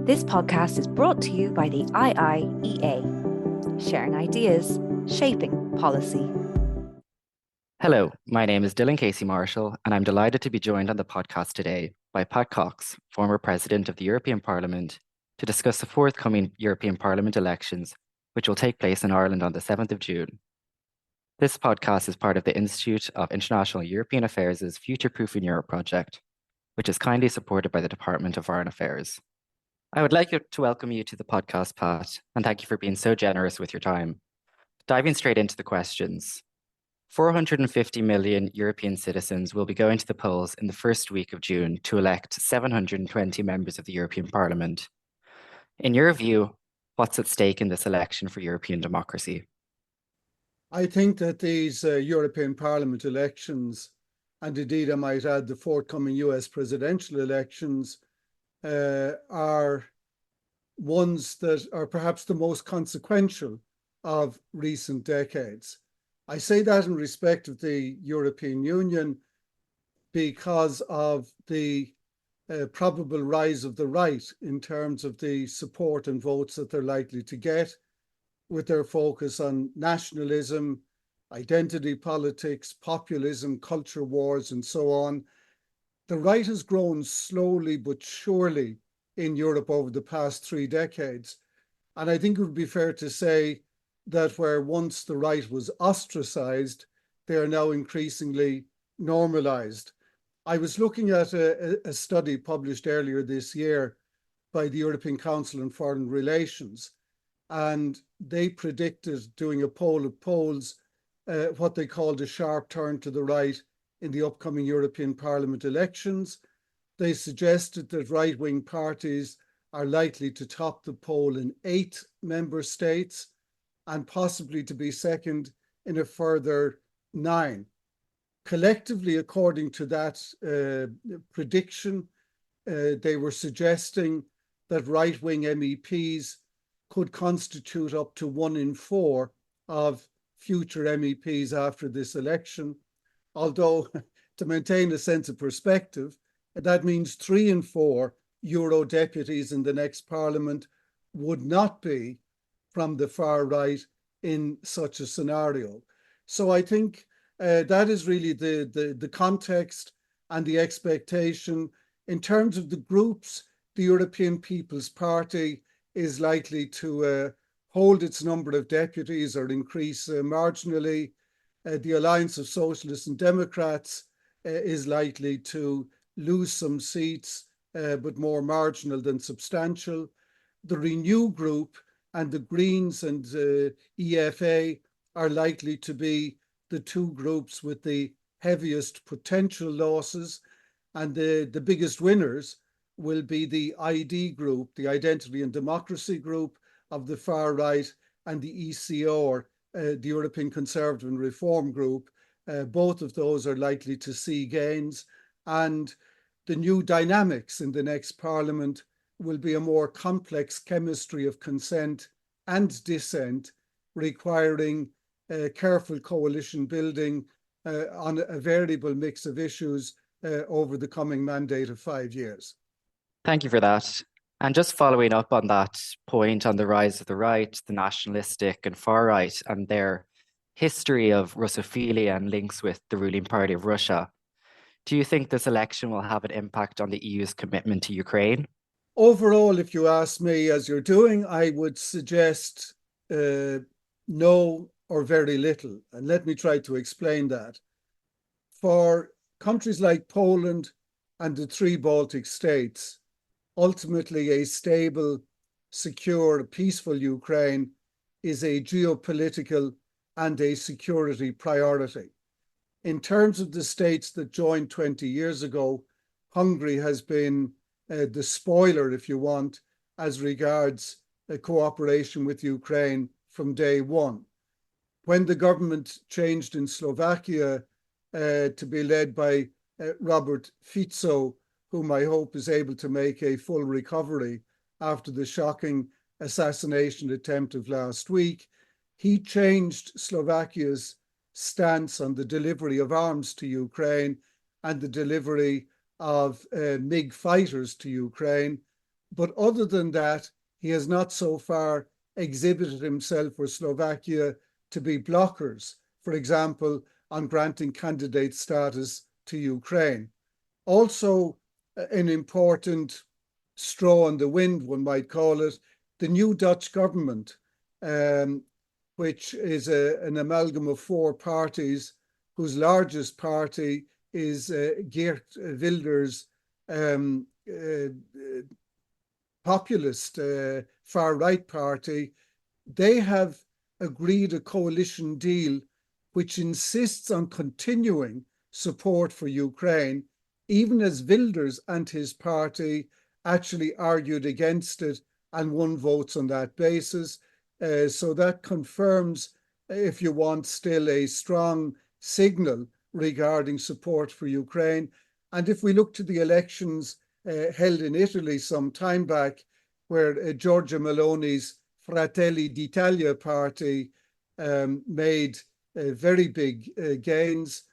This podcast is brought to you by the IIEA, sharing ideas, shaping policy. Hello, my name is Dylan Casey Marshall, and I'm delighted to be joined on the podcast today by Pat Cox, former President of the European Parliament, to discuss the forthcoming European Parliament elections, which will take place in Ireland on the 7th of June. This podcast is part of the Institute of International European Affairs' Future Proofing Europe project, which is kindly supported by the Department of Foreign Affairs. I would like to welcome you to the podcast, Pat, and thank you for being so generous with your time. Diving straight into the questions. 450 million European citizens will be going to the polls in the first week of June to elect 720 members of the European Parliament. In your view, what's at stake in this election for European democracy? I think that these European Parliament elections, and indeed I might add the forthcoming US presidential elections, are ones that are perhaps the most consequential of recent decades. I say that in respect of the European Union because of the probable rise of the right in terms of the support and votes that they're likely to get, with their focus on nationalism, identity politics, populism, culture wars, and so on. The right has grown slowly but surely in Europe over the past 3 decades. And I think it would be fair to say that where once the right was ostracized, they are now increasingly normalized. I was looking at a study published earlier this year by the European Council on Foreign Relations, and they predicted, doing a poll of polls, what they called a sharp turn to the right in the upcoming European Parliament elections. They suggested that right-wing parties are likely to top the poll in 8 member states and possibly to be second in a further 9. Collectively, according to that prediction, they were suggesting that right-wing MEPs could constitute up to 1 in 4 of future MEPs after this election. Although, to maintain a sense of perspective, that means 3 in 4 Euro deputies in the next Parliament would not be from the far right in such a scenario. So I think that is really the context and the expectation. In terms of the groups, the European People's Party is likely to hold its number of deputies or increase marginally. The Alliance of Socialists and Democrats is likely to lose some seats, but more marginal than substantial. The Renew group and the Greens and EFA are likely to be the 2 groups with the heaviest potential losses, and the biggest winners will be the ID group, the Identity and Democracy group of the far right, and the ECR, the European Conservative and Reform group. Both of those are likely to see gains, and the new dynamics in the next Parliament will be a more complex chemistry of consent and dissent, requiring careful coalition building on a variable mix of issues over the coming mandate of 5 years. Thank you for that. And just following up on that point on the rise of the right, the nationalistic and far right, and their history of Russophilia and links with the ruling party of Russia, do you think this election will have an impact on the EU's commitment to Ukraine? Overall, if you ask me, as you're doing, I would suggest no or very little. And let me try to explain that. For countries like Poland and the 3 Baltic states, ultimately a stable, secure, peaceful Ukraine is a geopolitical and a security priority. In terms of the states that joined 20 years ago, Hungary has been the spoiler, if you want, as regards cooperation with Ukraine from day one. When the government changed in Slovakia to be led by Robert Fico, whom I hope is able to make a full recovery after the shocking assassination attempt of last week, he changed Slovakia's stance on the delivery of arms to Ukraine and the delivery of MiG fighters to Ukraine, But other than that, he has not so far exhibited himself or Slovakia to be blockers, for example, on granting candidate status to Ukraine. Also, an important straw in the wind, one might call it, the new Dutch government, which is an amalgam of four parties, whose largest party is Geert Wilders' populist far-right party. They have agreed a coalition deal which insists on continuing support for Ukraine, even as Wilders and his party actually argued against it and won votes on that basis. So that confirms, if you want, still a strong signal regarding support for Ukraine. And if we look to the elections held in Italy some time back, where Giorgia Meloni's Fratelli d'Italia party made very big gains,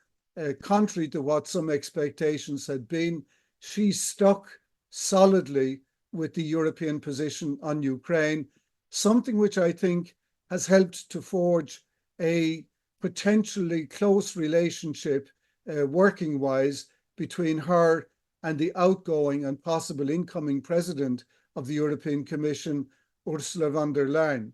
contrary to what some expectations had been. She stuck solidly with the European position on Ukraine, something which I think has helped to forge a potentially close relationship working-wise between her and the outgoing and possible incoming president of the European Commission, Ursula von der Leyen.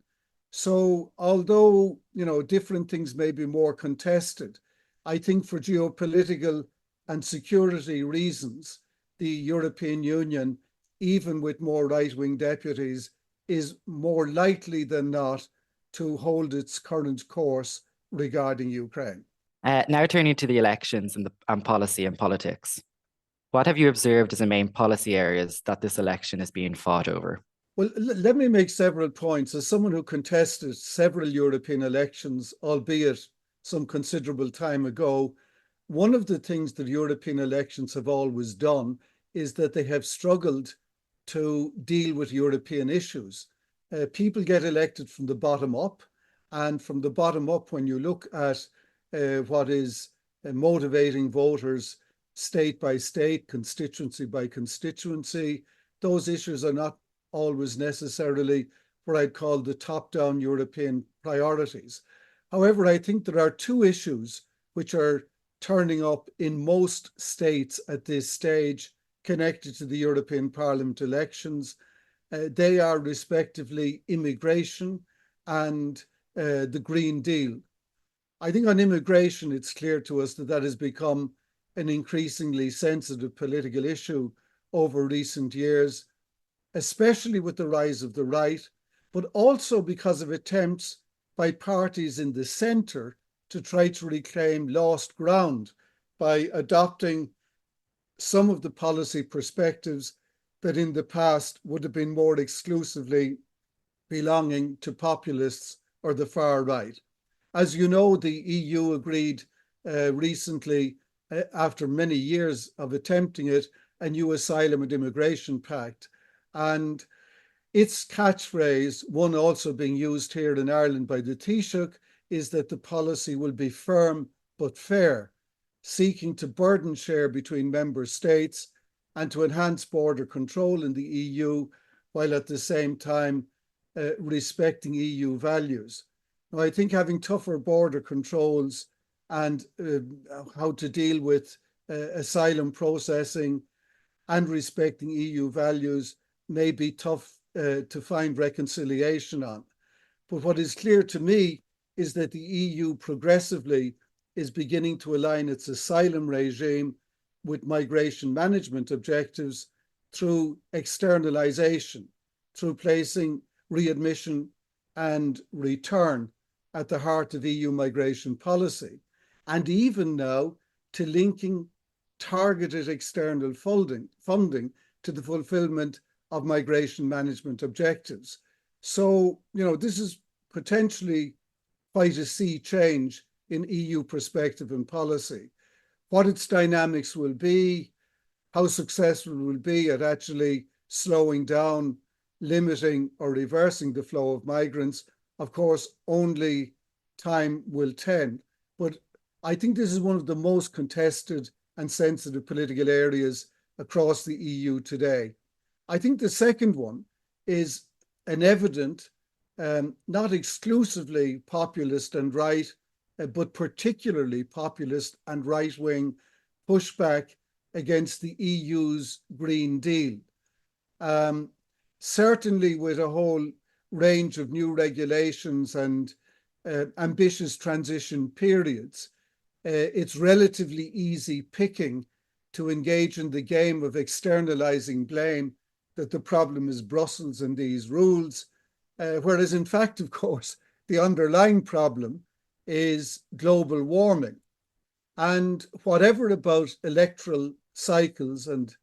So although, different things may be more contested, I think for geopolitical and security reasons, the European Union, even with more right-wing deputies, is more likely than not to hold its current course regarding Ukraine. Now turning to the elections and policy and politics. What have you observed as the main policy areas that this election is being fought over? Well, let me make several points. As someone who contested several European elections, albeit some considerable time ago, one of the things that European elections have always done is that they have struggled to deal with European issues. People get elected from the bottom up, and from the bottom up, when you look at what is motivating voters state by state, constituency by constituency, those issues are not always necessarily what I'd call the top-down European priorities. However, I think there are two issues which are turning up in most states at this stage connected to the European Parliament elections. They are respectively immigration and the Green Deal. I think on immigration, it's clear to us that that has become an increasingly sensitive political issue over recent years, especially with the rise of the right, but also because of attempts by parties in the centre to try to reclaim lost ground by adopting some of the policy perspectives that in the past would have been more exclusively belonging to populists or the far right. As you know, the EU agreed recently, after many years of attempting it, a new asylum and immigration pact. And its catchphrase, one also being used here in Ireland by the Taoiseach, is that the policy will be firm but fair, seeking to burden share between member states and to enhance border control in the EU, while at the same time respecting EU values. Now, I think having tougher border controls and how to deal with asylum processing and respecting EU values may be tough to find reconciliation on. But what is clear to me is that the EU progressively is beginning to align its asylum regime with migration management objectives through externalization, through placing readmission and return at the heart of EU migration policy, and even now to linking targeted external funding to the fulfillment of migration management objectives. So, this is potentially quite a sea change in EU perspective and policy. What its dynamics will be, how successful it will be at actually slowing down, limiting or reversing the flow of migrants, of course, only time will tell. But I think this is one of the most contested and sensitive political areas across the EU today. I think the second one is an evident, not exclusively populist and right, but particularly populist and right-wing pushback against the EU's Green Deal. Certainly with a whole range of new regulations and ambitious transition periods, it's relatively easy picking to engage in the game of externalizing blame that the problem is Brussels and these rules, whereas in fact, of course, the underlying problem is global warming. And whatever about electoral cycles and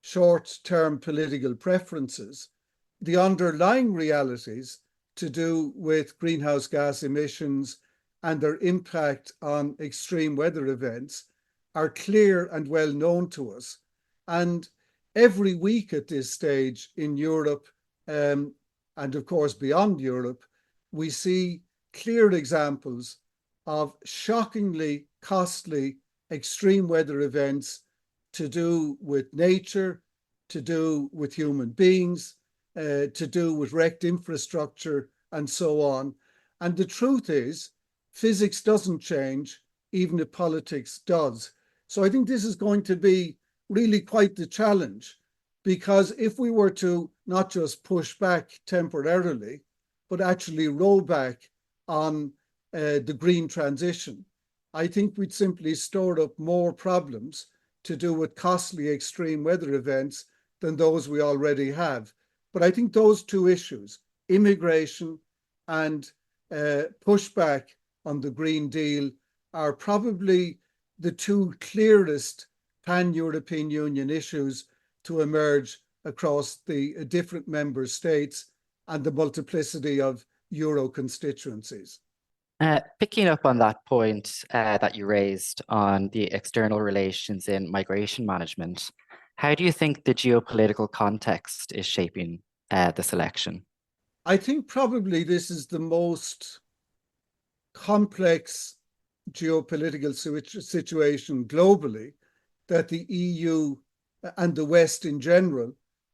short-term political preferences, the underlying realities to do with greenhouse gas emissions and their impact on extreme weather events are clear and well known to us. And every week at this stage in Europe, and of course beyond Europe, we see clear examples of shockingly costly extreme weather events to do with nature, to do with human beings, to do with wrecked infrastructure and so on. And the truth is, physics doesn't change, even if politics does. So I think this is going to be really quite the challenge, because if we were to not just push back temporarily, but actually roll back on the green transition, I think we'd simply store up more problems to do with costly extreme weather events than those we already have. But I think those two issues, immigration and pushback on the Green Deal, are probably the two clearest pan-European Union issues to emerge across the different member states and the multiplicity of Euro constituencies. Picking up on that point that you raised on the external relations in migration management, how do you think the geopolitical context is shaping this election? I think probably this is the most complex geopolitical situation globally that the EU and the West in general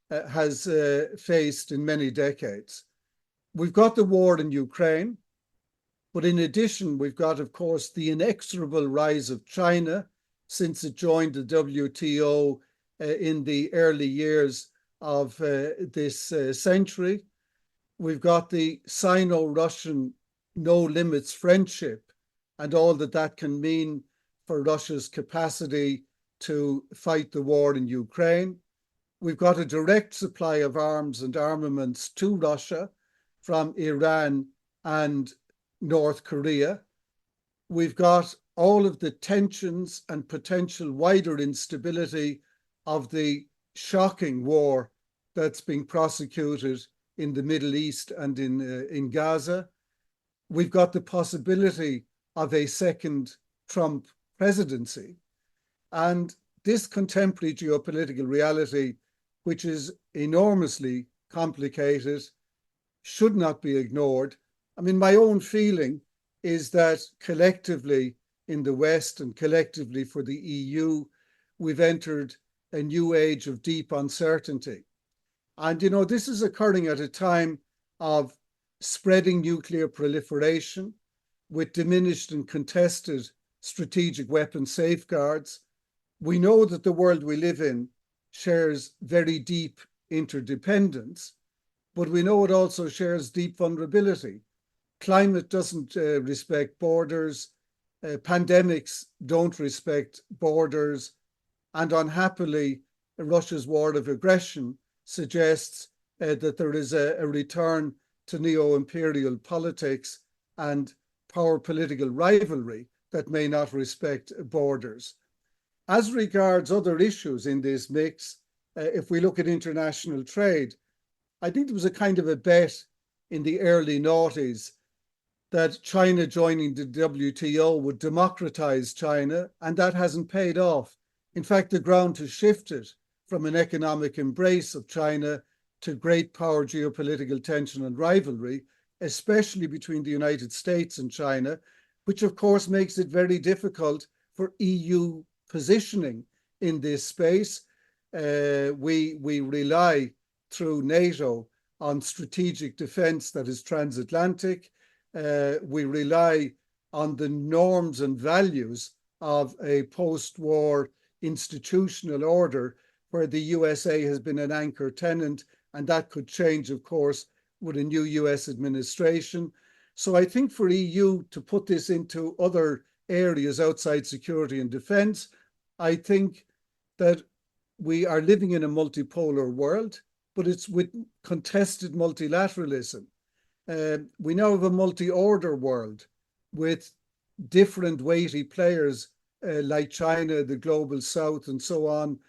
has faced in many decades. We've got the war in Ukraine, but in addition, we've got, of course, the inexorable rise of China since it joined the WTO in the early years of this century. We've got the Sino-Russian no limits friendship and all that that can mean for Russia's capacity to fight the war in Ukraine. We've got a direct supply of arms and armaments to Russia from Iran and North Korea. We've got all of the tensions and potential wider instability of the shocking war that's being prosecuted in the Middle East and in Gaza. We've got the possibility of a second Trump presidency. And this contemporary geopolitical reality, which is enormously complicated, should not be ignored. I mean, my own feeling is that collectively in the West and collectively for the EU, we've entered a new age of deep uncertainty. And, you know, this is occurring at a time of spreading nuclear proliferation with diminished and contested strategic weapon safeguards. We know that the world we live in shares very deep interdependence, but we know it also shares deep vulnerability. Climate doesn't respect borders, pandemics don't respect borders, and unhappily, Russia's war of aggression suggests that there is a return to neo-imperial politics and power political rivalry that may not respect borders. As regards other issues in this mix, if we look at international trade, I think there was a kind of a bet in the early noughties that China joining the WTO would democratize China, and that hasn't paid off. In fact, the ground has shifted from an economic embrace of China to great power geopolitical tension and rivalry, especially between the United States and China, which of course makes it very difficult for EU positioning in this space. We rely through NATO on strategic defense that is transatlantic. We rely on the norms and values of a post-war institutional order where the USA has been an anchor tenant, and that could change, of course, with a new US administration. So I think for EU to put this into other areas outside security and defense, I think that we are living in a multipolar world, but it's with contested multilateralism. We now have a multi-order world with different weighty players like China, the global south, and so on,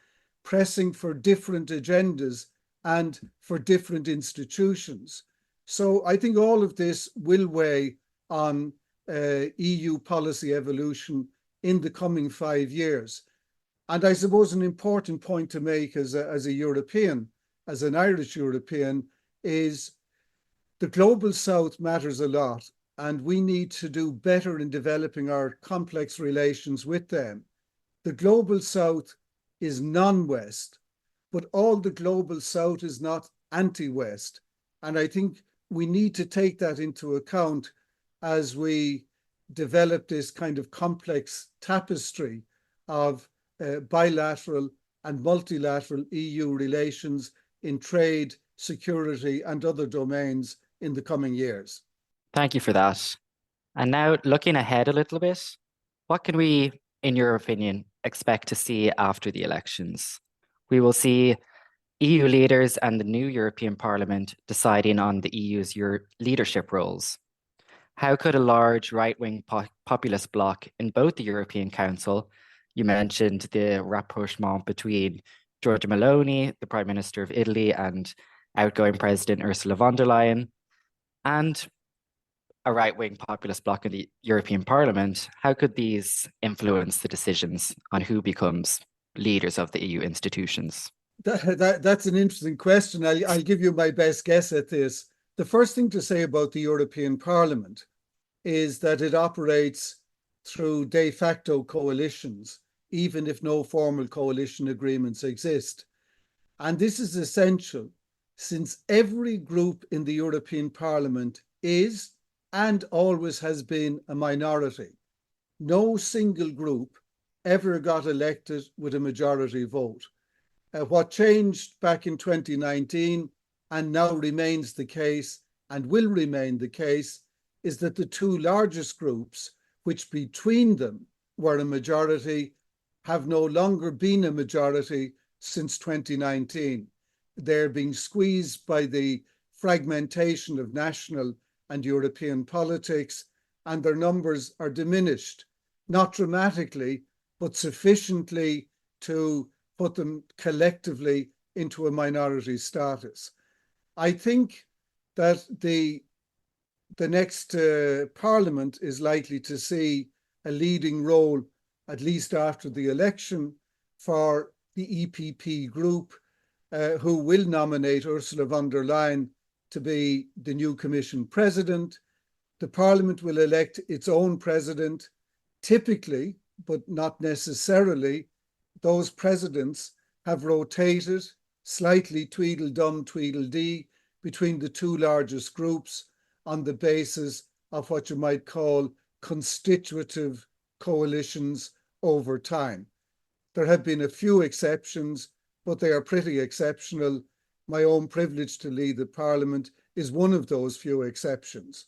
pressing for different agendas and for different institutions. So I think all of this will weigh on EU policy evolution in the coming 5 years. And I suppose an important point to make as a European, as an Irish European, is the global south matters a lot, and we need to do better in developing our complex relations with them. The global south is non-West, but all the global south is not anti-West. And I think we need to take that into account as we develop this kind of complex tapestry of bilateral and multilateral EU relations in trade, security, and other domains in the coming years. Thank you for that. And now looking ahead a little bit, what can we, in your opinion, expect to see after the elections? We will see EU leaders and the new European Parliament deciding on the EU's leadership roles. How could a large right-wing populist bloc in both the European Council, you mentioned the rapprochement between Giorgia Meloni, the Prime Minister of Italy, and outgoing President Ursula von der Leyen, and a right-wing populist bloc in the European Parliament, how could these influence the decisions on who becomes leaders of the EU institutions? That's an interesting question. I'll give you my best guess at this. The first thing to say about the European Parliament is that it operates through de facto coalitions, even if no formal coalition agreements exist. And this is essential since every group in the European Parliament is and always has been a minority. No single group ever got elected with a majority vote. What changed back in 2019 and now remains the case and will remain the case is that the two largest groups, which between them were a majority, have no longer been a majority since 2019. They're being squeezed by the fragmentation of national and European politics, and their numbers are diminished, not dramatically, but sufficiently to put them collectively into a minority status. I think that the next parliament is likely to see a leading role, at least after the election, for the EPP group, who will nominate Ursula von der Leyen to be the new Commission president. The parliament will elect its own president. Typically, but not necessarily, those presidents have rotated slightly Tweedledum, Tweedledee between the two largest groups on the basis of what you might call constitutive coalitions over time. There have been a few exceptions, but they are pretty exceptional. My own privilege to lead the Parliament is one of those few exceptions.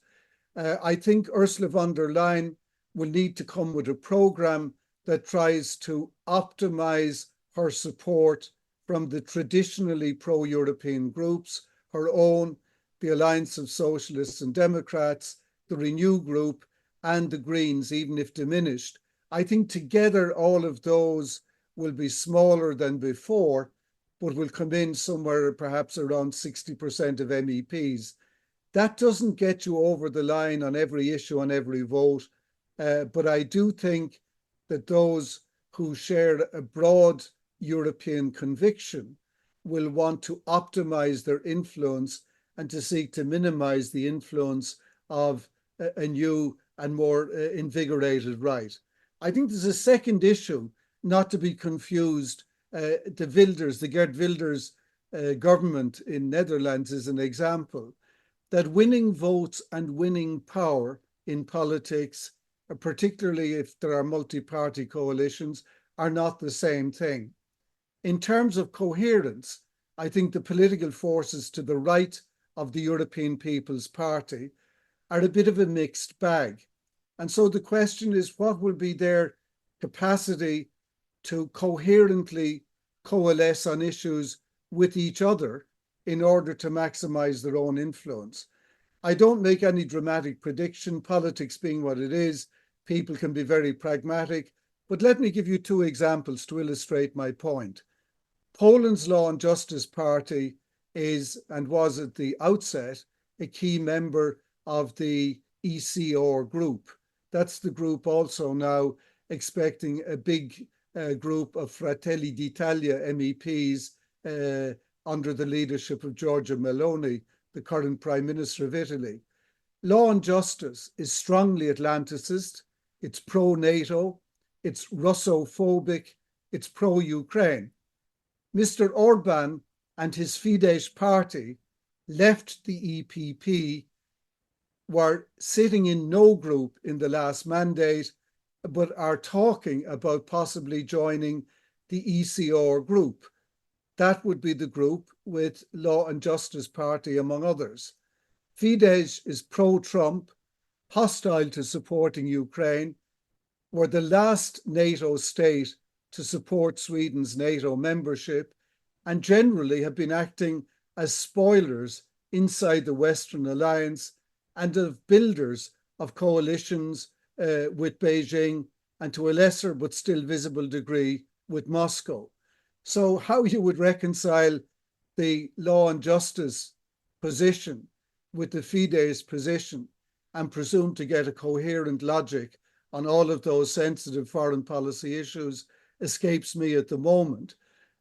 I think Ursula von der Leyen will need to come with a programme that tries to optimise her support from the traditionally pro-European groups, her own, the Alliance of Socialists and Democrats, the Renew Group, and the Greens, even if diminished. I think together all of those will be smaller than before, but will come in somewhere perhaps around 60% of MEPs. That doesn't get you over the line on every issue, on every vote, but I do think that those who share a broad European conviction will want to optimize their influence and to seek to minimize the influence of a new and more invigorated right. I think there's a second issue, not to be confused, the Geert Wilders government in Netherlands is an example, that winning votes and winning power in politics, particularly if there are multi-party coalitions, are not the same thing. In terms of coherence, I think the political forces to the right of the European People's Party are a bit of a mixed bag. And so the question is, what will be their capacity to coherently coalesce on issues with each other in order to maximize their own influence? I don't make any dramatic prediction, politics being what it is. People can be very pragmatic. But let me give you two examples to illustrate my point. Poland's Law and Justice Party is, and was at the outset, a key member of the ECR group. That's the group also now expecting a big group of Fratelli d'Italia MEPs under the leadership of Giorgia Meloni, the current Prime Minister of Italy. Law and Justice is strongly Atlanticist, it's pro-NATO, it's Russophobic, it's pro-Ukraine. Mr. Orban and his Fidesz party left the EPP, were sitting in no group in the last mandate, but are talking about possibly joining the ECR group. That would be the group with Law and Justice Party, among others. Fidesz is pro-Trump, hostile to supporting Ukraine, were the last NATO state to support Sweden's NATO membership, and generally have been acting as spoilers inside the Western alliance and of builders of coalitions with Beijing, and to a lesser but still visible degree with Moscow. So how you would reconcile the Law and Justice position with the Fidesz position and presume to get a coherent logic on all of those sensitive foreign policy issues escapes me at the moment.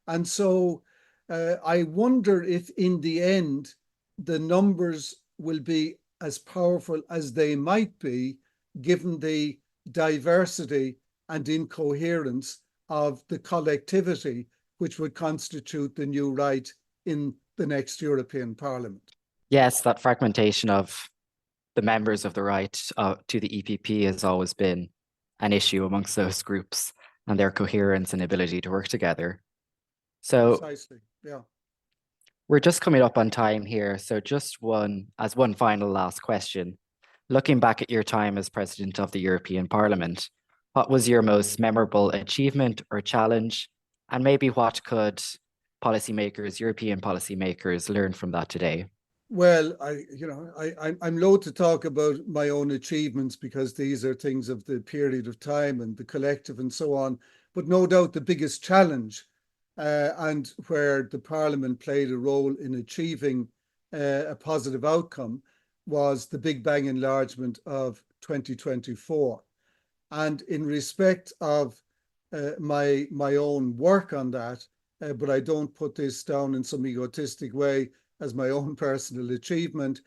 And so I wonder if in the end the numbers will be as powerful as they might be, given the diversity and incoherence of the collectivity which would constitute the new right in the next European Parliament. Yes, that fragmentation of the members of the right to the EPP has always been an issue amongst those groups and their coherence and ability to work together. So precisely, yeah. We're just coming up on time here. So just one final last question. Looking back at your time as President of the European Parliament, what was your most memorable achievement or challenge? And maybe what could European policymakers learn from that today? Well, I'm loath to talk about my own achievements because these are things of the period of time and the collective and so on. But no doubt the biggest challenge and where the Parliament played a role in achieving a positive outcome was the Big Bang enlargement of 2024. And in respect of my own work on that, but I don't put this down in some egotistic way as my own personal achievement,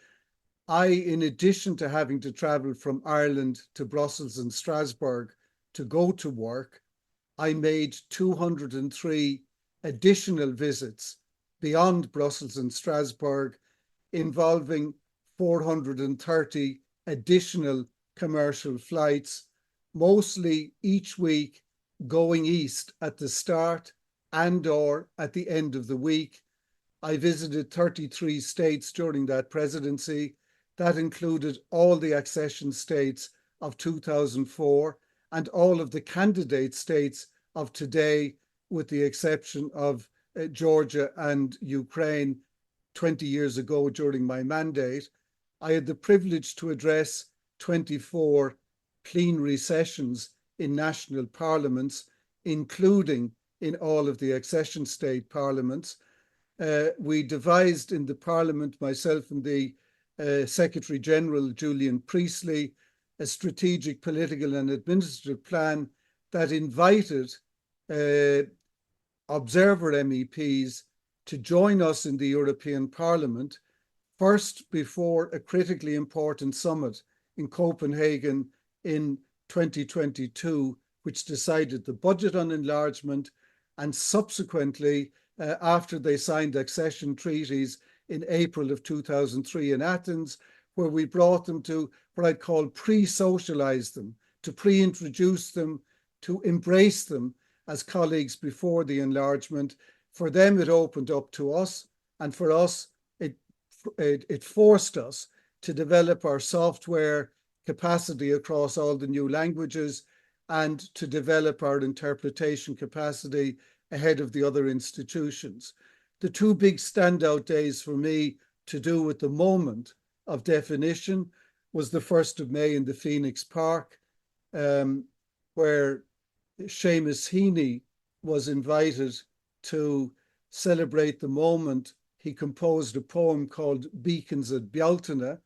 in addition to having to travel from Ireland to Brussels and Strasbourg to go to work, I made 203 additional visits beyond Brussels and Strasbourg, involving 430 additional commercial flights, mostly each week going east at the start and/or at the end of the week. I visited 33 states during that presidency. That included all the accession states of 2004 and all of the candidate states of today, with the exception of Georgia and Ukraine 20 years ago during my mandate. I had the privilege to address 24 plenary sessions in national parliaments, including in all of the accession state parliaments. We devised in the Parliament, myself and the Secretary General, Julian Priestley, a strategic political and administrative plan that invited observer MEPs to join us in the European Parliament, first before a critically important summit in Copenhagen in 2022, which decided the budget on enlargement, and subsequently after they signed accession treaties in April of 2003 in Athens, where we brought them to what I'd call pre-socialize them, to pre-introduce them, to embrace them as colleagues before the enlargement. For them, it opened up to us, and for us, it forced us to develop our software capacity across all the new languages and to develop our interpretation capacity ahead of the other institutions. The two big standout days for me to do with the moment of definition was the 1st of May in the Phoenix Park, where Seamus Heaney was invited to celebrate the moment. He composed a poem called Beacons at Bealtaine,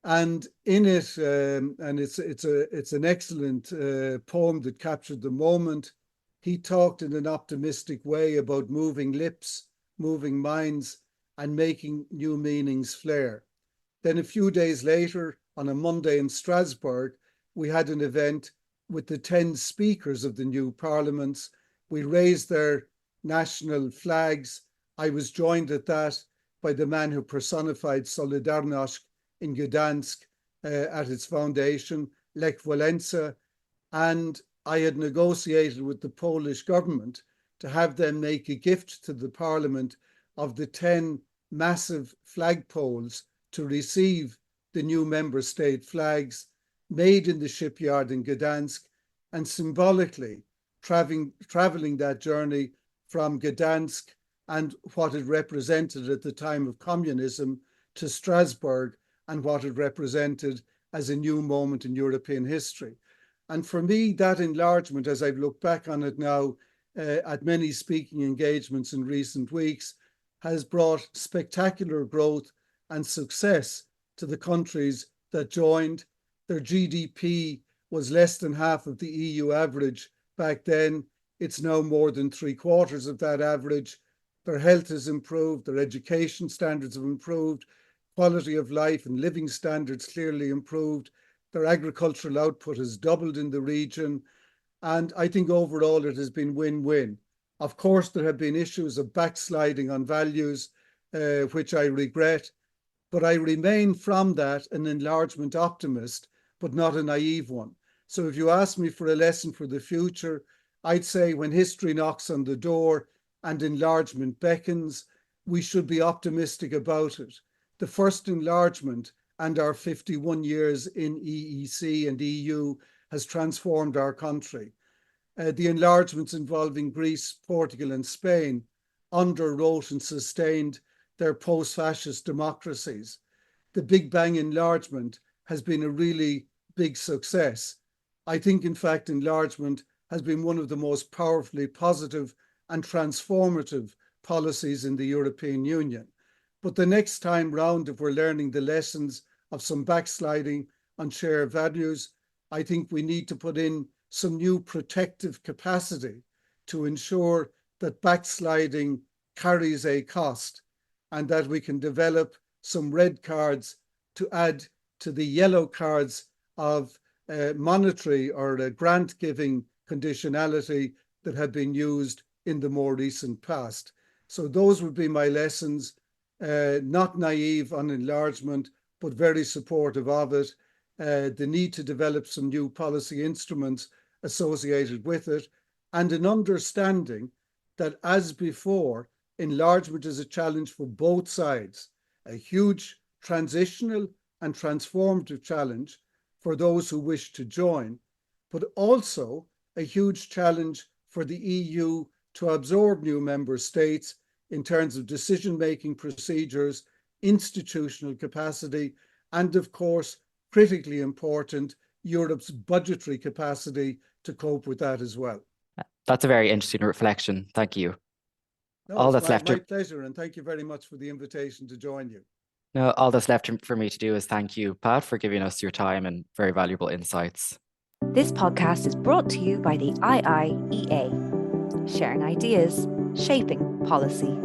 and in it, and it's an excellent poem that captured the moment. He talked in an optimistic way about moving lips, moving minds, and making new meanings flare. Then a few days later, on a Monday in Strasbourg, we had an event with the 10 speakers of the new parliaments. We raised their national flags. I was joined at that by the man who personified Solidarność in Gdansk at its foundation, Lech Walesa, and I had negotiated with the Polish government to have them make a gift to the parliament of the 10 massive flagpoles to receive the new member state flags made in the shipyard in Gdansk, and symbolically traveling that journey from Gdansk and what it represented at the time of communism to Strasbourg and what it represented as a new moment in European history. And for me, that enlargement, as I've looked back on it now at many speaking engagements in recent weeks, has brought spectacular growth and success to the countries that joined. Their GDP was less than half of the EU average back then. It's now more than 3/4 of that average. Their health has improved, their education standards have improved, quality of life and living standards clearly improved. Their agricultural output has doubled in the region. And I think overall it has been win-win. Of course, there have been issues of backsliding on values, which I regret, but I remain from that an enlargement optimist, but not a naive one. So if you ask me for a lesson for the future, I'd say when history knocks on the door and enlargement beckons, we should be optimistic about it. The first enlargement and our 51 years in EEC and EU has transformed our country. The enlargements involving Greece, Portugal, and Spain underwrote and sustained their post-fascist democracies. The Big Bang enlargement has been a really big success. I think, in fact, enlargement has been one of the most powerfully positive and transformative policies in the European Union. But the next time round, if we're learning the lessons of some backsliding on shared values, I think we need to put in some new protective capacity to ensure that backsliding carries a cost and that we can develop some red cards to add to the yellow cards of monetary or grant-giving conditionality that have been used in the more recent past. So those would be my lessons, not naive on enlargement, but very supportive of it. The need to develop some new policy instruments associated with it, and an understanding that, as before, enlargement is a challenge for both sides, a huge transitional and transformative challenge for those who wish to join, but also a huge challenge for the EU to absorb new member states in terms of decision-making procedures, institutional capacity, and of course, critically important, Europe's budgetary capacity to cope with that as well. That's a very interesting reflection. Thank you. No, All it's that's left my pleasure, and thank you very much for the invitation to join you. No, all that's left for me to do is thank you, Pat, for giving us your time and very valuable insights. This podcast is brought to you by the IIEA, sharing ideas, shaping policy.